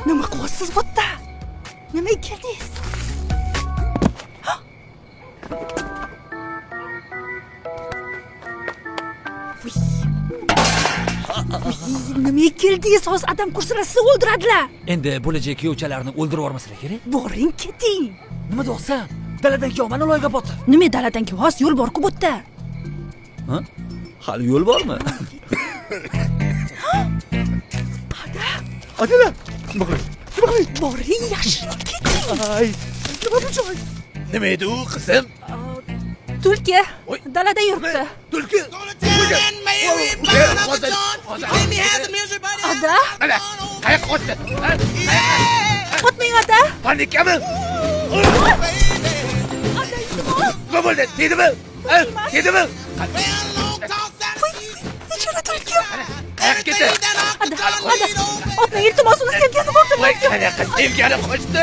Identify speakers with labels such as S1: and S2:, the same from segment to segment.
S1: Nima qilyapsiz bu yerda? Nimaga keldingiz? Nimaga keldingiz? Hozir odam kursini sizni o'ldiradilar.
S2: Endi bo'lajak kuyovchalarni o'ldirib yubormaslar kerak.
S1: Boring, keting.
S2: Nima deyapsan? Daladan kuyovman loyga botir.
S1: Nima daladan ki? Hozir yo'l bor-ku bu yerda.
S2: Ha? Hali yo'l bormi?
S3: Adela, nima qiling?
S1: Boring, yashirinib keting.
S3: Ay, nima bu joy?
S4: Nima edi u qizim?
S1: Tulki
S4: Oy.
S1: dalada yuribdi.
S4: Tulki.
S1: Ada,
S4: Mana, qayoqqa qochdi?
S1: o'tmang ada.
S4: Panikami? Nima bo'ldi? Tegdimi? Tegdimi?
S1: Nechara tulki?
S4: Qayoqqa ketdi?
S1: Ada, o'tmang, iltimos uni sevgani bo'ldim.
S4: Voy, qanaqa sevgani qochdi?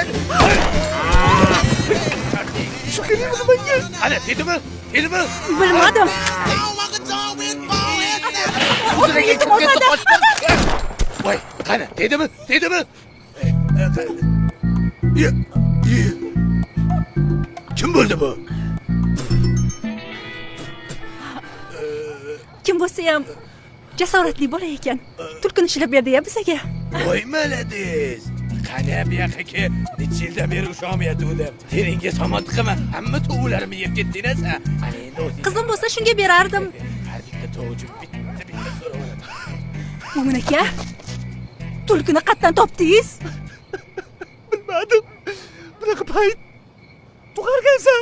S3: Shu keling menga.
S4: Ana, tegdimi? Tegdimi?
S1: Bilmadim. O'tmang, iltimos ada.
S4: Voy, qani, tegdimi? Tegdimi? Kim bo'ldi bu?
S1: Kim bo'lsa ham jasoratli bola ekan. Tulkini ishlab berdi-ya bizga.
S4: Voy, malades. Qani bu yoqqa necha yildan beri ushamayotgandim. Teringga somon tiqaman. Hamma tovuqlarimni yeb ketdingiz. Ana endi o'zing.
S1: Qizim bo'lsa shunga berardim.
S4: Har bitta tovuqchi bitta so'raveradi.
S1: Mo'min aka, tulkini qayerdan topdingiz?
S3: Bilmadim. Bunaqa payt tug'argansan.